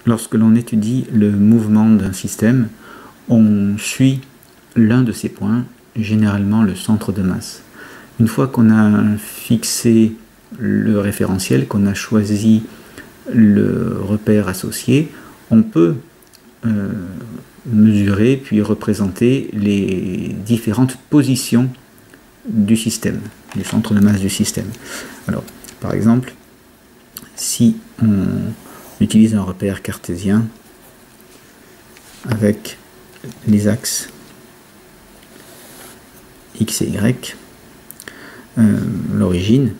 lorsque l'on étudie le mouvement d'un système, on suit l'un de ces points, généralement le centre de masse. Une fois qu'on a fixé le référentiel, qu'on a choisi le repère associé, on peut mesurer puis représenter les différentes positions du système, du centre de masse du système. Alors, par exemple, si on utilise un repère cartésien avec les axes X et Y, l'origine,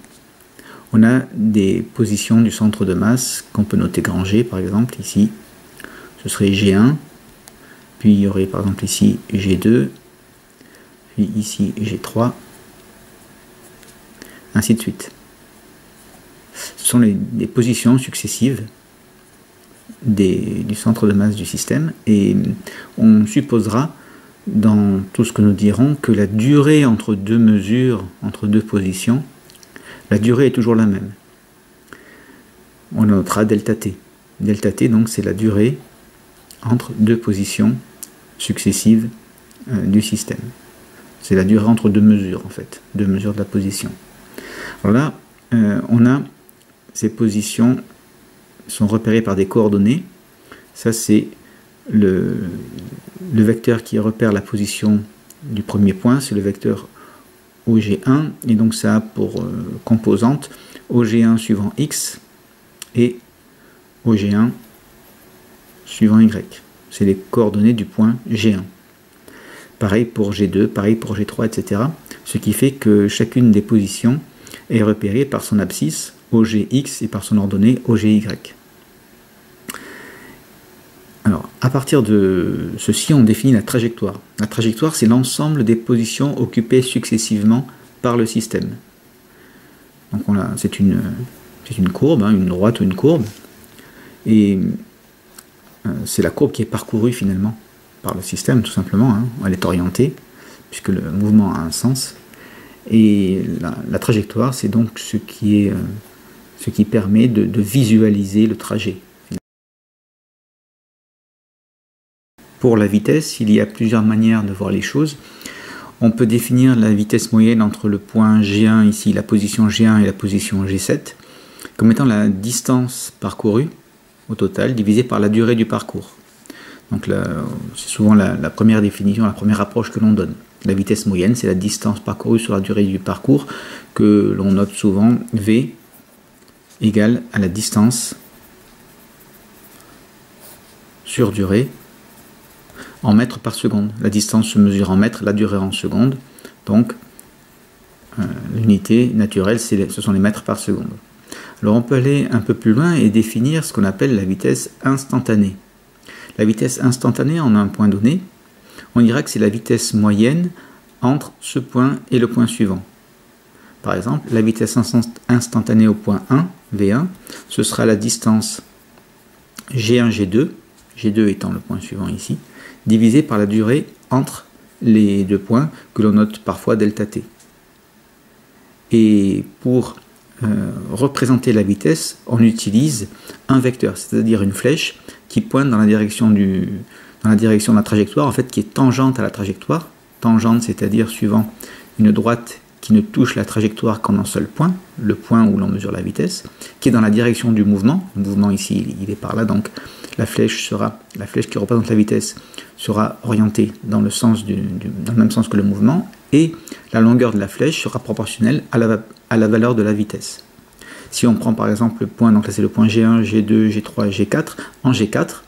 on a des positions du centre de masse qu'on peut noter grand G, par exemple, ici, ce serait G1, puis il y aurait par exemple ici G2, puis ici G3, ainsi de suite. Ce sont les positions successives du centre de masse du système, et on supposera dans tout ce que nous dirons que la durée entre deux mesures, entre deux positions, la durée est toujours la même. On notera delta t. Delta t, donc, c'est la durée entre deux positions successives du système. C'est la durée entre deux mesures, en fait, deux mesures de la position. Alors là, on a ces positions sont repérées par des coordonnées. Ça, c'est le vecteur qui repère la position du premier point, c'est le vecteur OG1, et donc ça a pour composante OG1 suivant X et OG1 suivant Y. C'est les coordonnées du point G1. Pareil pour G2, pareil pour G3, etc. Ce qui fait que chacune des positions est repérée par son abscisse OGX et par son ordonnée OGY. Alors, à partir de ceci, on définit la trajectoire. La trajectoire, c'est l'ensemble des positions occupées successivement par le système. Donc, c'est une courbe, hein, une droite ou une courbe, et c'est la courbe qui est parcourue finalement par le système, tout simplement. Hein. Elle est orientée, puisque le mouvement a un sens. Et la trajectoire, c'est donc ce qui permet de visualiser le trajet. Pour la vitesse, il y a plusieurs manières de voir les choses. On peut définir la vitesse moyenne entre le point G1, ici la position G1 et la position G7, comme étant la distance parcourue au total divisée par la durée du parcours. Donc c'est souvent la première définition, la première approche que l'on donne. La vitesse moyenne, c'est la distance parcourue sur la durée du parcours, que l'on note souvent V égale à la distance sur durée en mètres par seconde. La distance se mesure en mètres, la durée en secondes. Donc, l'unité naturelle, ce sont les mètres par seconde. Alors, on peut aller un peu plus loin et définir ce qu'on appelle la vitesse instantanée. La vitesse instantanée en un point donné, on dira que c'est la vitesse moyenne entre ce point et le point suivant. Par exemple, la vitesse instantanée au point 1, V1, ce sera la distance G1, G2, G2 étant le point suivant ici, divisé par la durée entre les deux points que l'on note parfois delta t. Et pour représenter la vitesse, on utilise un vecteur, c'est-à-dire une flèche qui pointe dans la direction de la trajectoire, en fait qui est tangente à la trajectoire. Tangente, c'est-à-dire suivant une droite qui ne touche la trajectoire qu'en un seul point, le point où l'on mesure la vitesse, qui est dans la direction du mouvement. Le mouvement ici, il est par là, donc la flèche qui représente la vitesse sera orientée dans le même sens que le mouvement, et la longueur de la flèche sera proportionnelle à la valeur de la vitesse. Si on prend par exemple le point, donc là c'est le point G1, G2, G3, G4, en G4,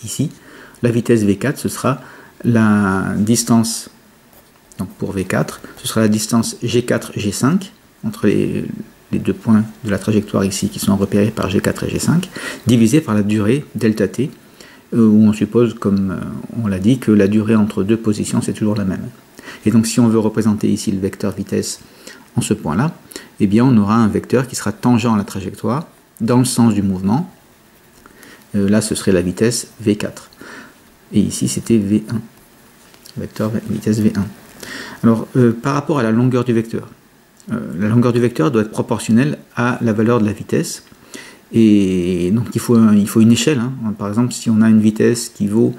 ici, la vitesse V4, ce sera la distance, donc pour V4, ce sera la distance G4, G5, entre les deux points de la trajectoire ici qui sont repérés par G4 et G5, divisé par la durée delta t, où on suppose, comme on l'a dit, que la durée entre deux positions c'est toujours la même. Et donc si on veut représenter ici le vecteur vitesse en ce point-là, eh bien on aura un vecteur qui sera tangent à la trajectoire dans le sens du mouvement. Là ce serait la vitesse V4. Et ici c'était V1, vecteur vitesse V1. Alors par rapport à la longueur du vecteur, la longueur du vecteur doit être proportionnelle à la valeur de la vitesse. Et donc il faut une échelle. Hein. Par exemple, si on a une vitesse qui vaut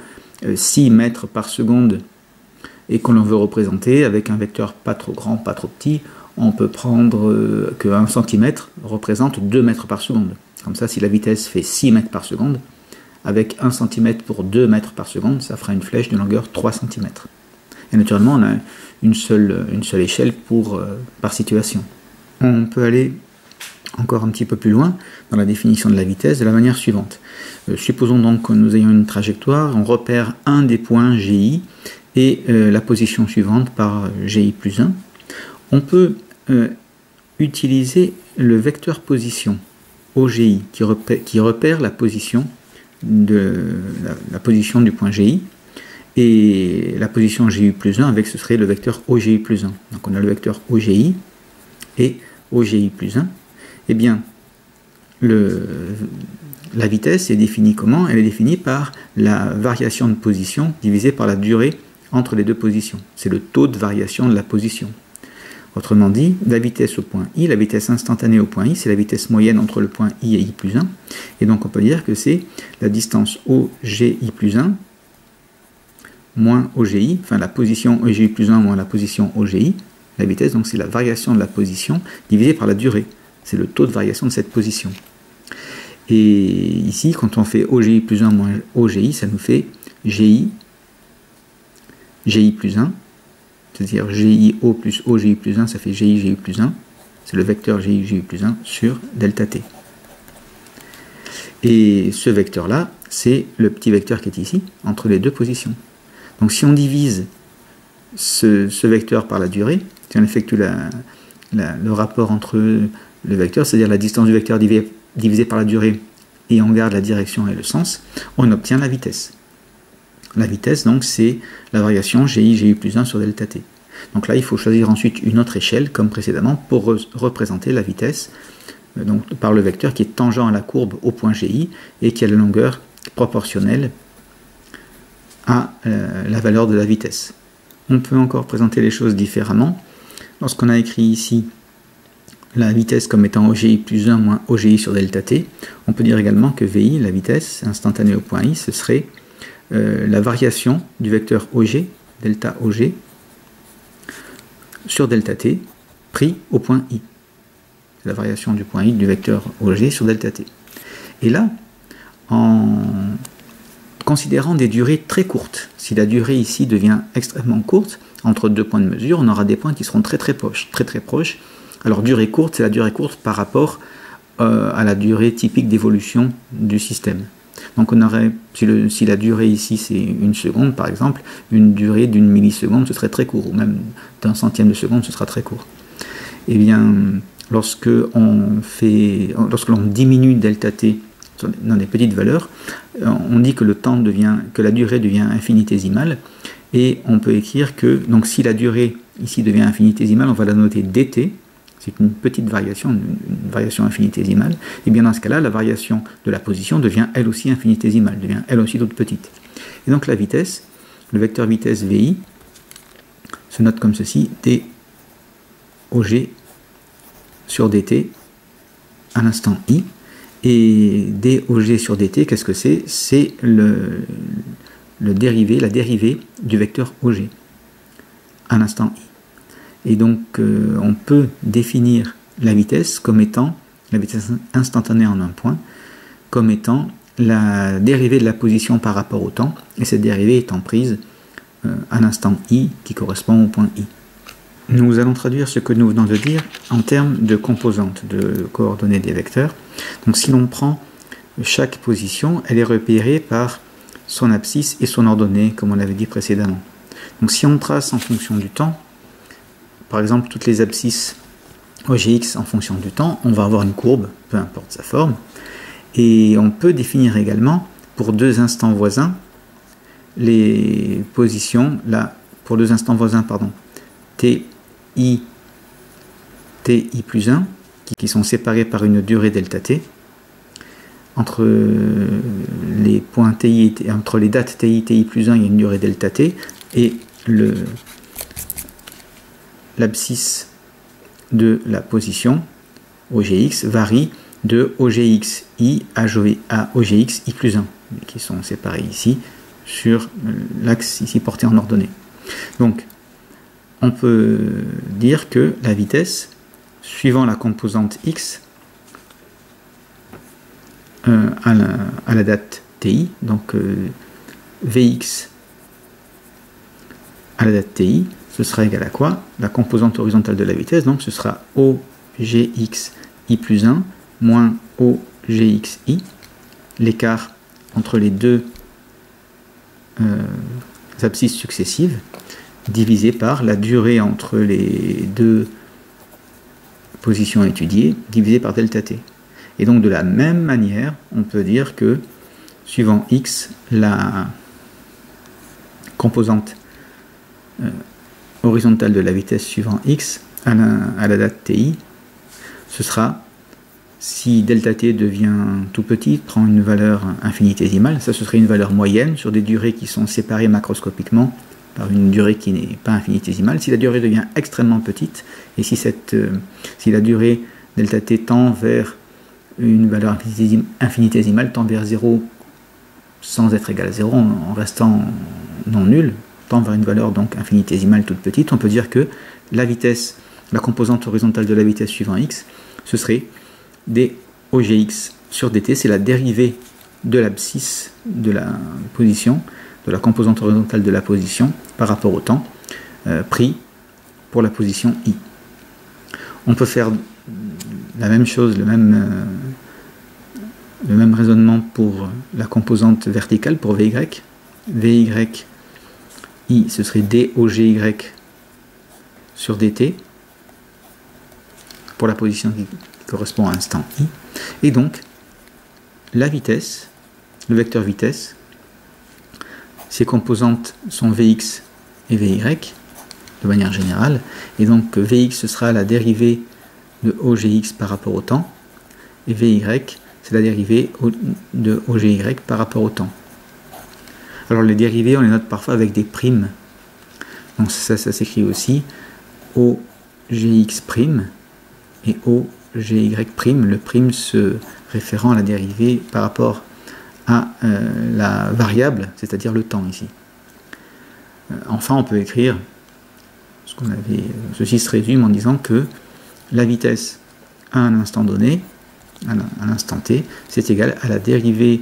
6 mètres par seconde et qu'on veut représenter avec un vecteur pas trop grand, pas trop petit, on peut prendre que 1 cm représente 2 mètres par seconde. Comme ça, si la vitesse fait 6 mètres par seconde, avec 1 cm pour 2 mètres par seconde, ça fera une flèche de longueur 3 cm. Et naturellement, on a une seule échelle par situation. On peut aller encore un petit peu plus loin dans la définition de la vitesse de la manière suivante. Supposons donc que nous ayons une trajectoire, on repère un des points GI et la position suivante par GI plus 1. On peut utiliser le vecteur position OGI qui repère la position du point GI et la position GI plus 1 avec ce serait le vecteur OGI plus 1. Donc on a le vecteur OGI et OGI plus 1. Eh bien, la vitesse est définie comment? Elle est définie par la variation de position divisée par la durée entre les deux positions. C'est le taux de variation de la position. Autrement dit, la vitesse au point I, la vitesse instantanée au point I, c'est la vitesse moyenne entre le point I et I plus 1. Et donc on peut dire que c'est la distance OGI plus 1 moins OGI, enfin la position OGI plus 1 moins la position OGI. La vitesse, donc c'est la variation de la position divisée par la durée. C'est le taux de variation de cette position. Et ici, quand on fait OGI plus 1 moins OGI, ça nous fait GI plus 1. C'est-à-dire GIO plus OGI plus 1, ça fait GI plus 1. C'est le vecteur GI plus 1 sur delta t. Et ce vecteur-là, c'est le petit vecteur qui est ici, entre les deux positions. Donc si on divise ce vecteur par la durée, si on effectue le rapport entre le vecteur, c'est-à-dire la distance du vecteur divisée par la durée, et on garde la direction et le sens, on obtient la vitesse. La vitesse, donc, c'est la variation GI plus 1 sur delta t. Donc là, il faut choisir ensuite une autre échelle, comme précédemment, pour représenter la vitesse donc, par le vecteur qui est tangent à la courbe au point GI et qui a la longueur proportionnelle à la valeur de la vitesse. On peut encore présenter les choses différemment. Lorsqu'on a écrit ici la vitesse comme étant OGI plus 1 moins OGI sur delta t, on peut dire également que VI, la vitesse instantanée au point I, ce serait la variation du vecteur OG, delta OG, sur delta t, pris au point I. C'est la variation du point I du vecteur OG sur delta t. Et là, en considérant des durées très courtes, si la durée ici devient extrêmement courte, entre deux points de mesure, on aura des points qui seront très proches. Alors durée courte, c'est la durée courte par rapport à la durée typique d'évolution du système. Donc on aurait, si la durée ici c'est 1 seconde par exemple, une durée d'1 milliseconde ce serait très court, ou même d'1 centième de seconde ce sera très court. Et bien, lorsque l'on diminue delta t dans des petites valeurs, on dit que la durée devient infinitésimale, et on peut écrire que, donc si la durée ici devient infinitésimale, on va la noter dt, c'est une petite variation, une variation infinitésimale, et bien dans ce cas-là, la variation de la position devient elle aussi infinitésimale, devient elle aussi toute petite. Et donc la vitesse, le vecteur vitesse VI, se note comme ceci, d OG sur dt à l'instant I, et d OG sur dt, qu'est-ce que c'est? C'est la dérivée du vecteur OG à l'instant I. Et donc, on peut définir la vitesse comme étant, la vitesse instantanée en un point, comme étant la dérivée de la position par rapport au temps, et cette dérivée étant prise à l'instant I qui correspond au point I. Nous allons traduire ce que nous venons de dire en termes de composantes, de coordonnées des vecteurs. Donc si l'on prend chaque position, elle est repérée par son abscisse et son ordonnée, comme on l'avait dit précédemment. Donc si on trace en fonction du temps, par exemple toutes les abscisses OGX en fonction du temps, on va avoir une courbe, peu importe sa forme, et on peut définir également pour deux instants voisins les positions, pour deux instants voisins, TI plus 1, qui sont séparés par une durée delta t. Entre les points TI et entre les dates TI plus 1, il y a une durée delta t, et l'abscisse de la position OGX varie de OGXI à OGXI plus 1, qui sont séparés ici sur l'axe ici porté en ordonnée. Donc, on peut dire que la vitesse, suivant la composante x, à la date ti, donc Vx à la date ti, ce sera égal à quoi? La composante horizontale de la vitesse, donc ce sera OGXI plus 1 moins OGXI, l'écart entre les deux abscisses successives, divisé par la durée entre les deux positions étudiées, divisé par delta t. Et donc de la même manière, on peut dire que, suivant x, la composante horizontale de la vitesse suivant x à la date ti, ce sera, si delta t devient tout petit, prend une valeur infinitésimale, ça ce serait une valeur moyenne sur des durées qui sont séparées macroscopiquement par une durée qui n'est pas infinitésimale. Si la durée devient extrêmement petite, et si la durée delta t tend vers une valeur infinitésimale, tend vers 0 sans être égal à 0, en restant non nul, tend vers une valeur donc infinitésimale toute petite, on peut dire que la vitesse, la composante horizontale de la vitesse suivant x, ce serait dOGX sur dt, c'est la dérivée de l'abscisse de la position, de la composante horizontale de la position par rapport au temps, pris pour la position i. On peut faire la même chose, le même raisonnement pour la composante verticale, pour Vy. Vy i, ce serait dOGY sur dt pour la position qui correspond à l'instant i. Et donc, la vitesse, le vecteur vitesse, ses composantes sont Vx et Vy de manière générale. Et donc, Vx, ce sera la dérivée de OGX par rapport au temps. Et Vy, c'est la dérivée de OGY par rapport au temps. Alors, les dérivées, on les note parfois avec des primes. Donc, ça s'écrit aussi OGX prime et OGY prime, le prime se référant à la dérivée par rapport à la variable, c'est-à-dire le temps ici. Enfin, on peut écrire ceci se résume en disant que la vitesse à un instant donné, à l'instant t, c'est égal à la dérivée,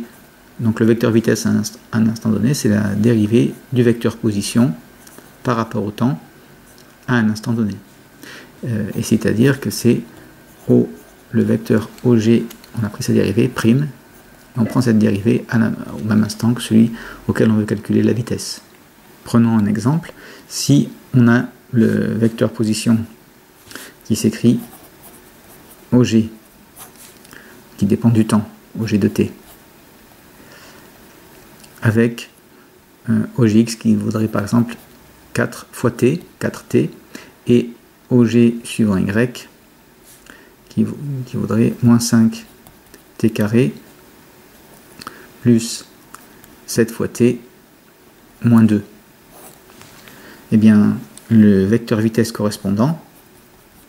donc le vecteur vitesse à un instant donné, c'est la dérivée du vecteur position par rapport au temps à un instant donné. Et c'est-à-dire que c'est le vecteur OG, on a pris sa dérivée, prime, et on prend cette dérivée au même instant que celui auquel on veut calculer la vitesse. Prenons un exemple. Si on a le vecteur position qui s'écrit OG, qui dépend du temps, OG de t, avec OGX qui vaudrait par exemple 4 fois t, 4t, et OG suivant y qui vaudrait moins 5 t carré plus 7 fois t moins 2. Eh bien, le vecteur vitesse correspondant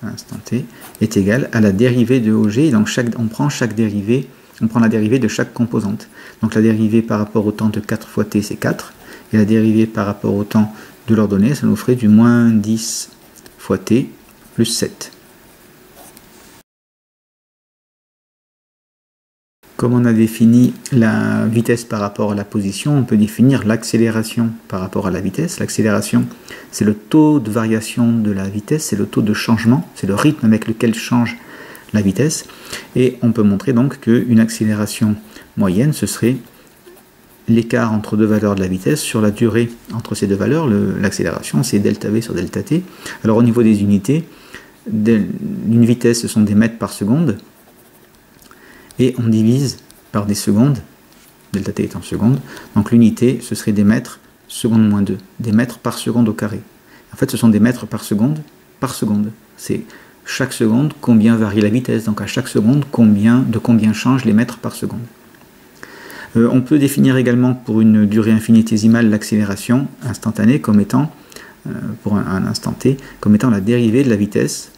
à l'instant t est égal à la dérivée de OG. Donc on prend la dérivée de chaque composante. Donc la dérivée par rapport au temps de 4 fois t, c'est 4. Et la dérivée par rapport au temps de l'ordonnée, ça nous ferait du moins 10 fois t plus 7. Comme on a défini la vitesse par rapport à la position, on peut définir l'accélération par rapport à la vitesse. L'accélération, c'est le taux de variation de la vitesse, c'est le taux de changement, c'est le rythme avec lequel change la vitesse. Et on peut montrer donc qu'une accélération moyenne, ce serait l'écart entre deux valeurs de la vitesse sur la durée entre ces deux valeurs. L'accélération, c'est delta v sur delta t. Alors au niveau des unités, une vitesse, ce sont des mètres par seconde. Et on divise par des secondes, delta t est en secondes, donc l'unité ce serait des mètres seconde moins 2, des mètres par seconde au carré. En fait ce sont des mètres par seconde, c'est chaque seconde combien varie la vitesse, donc à chaque seconde de combien changent les mètres par seconde. On peut définir également pour une durée infinitésimale l'accélération instantanée comme étant, pour un instant t, comme étant la dérivée de la vitesse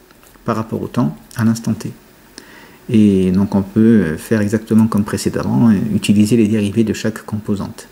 par rapport au temps à l'instant t. Et donc on peut faire exactement comme précédemment, utiliser les dérivés de chaque composante.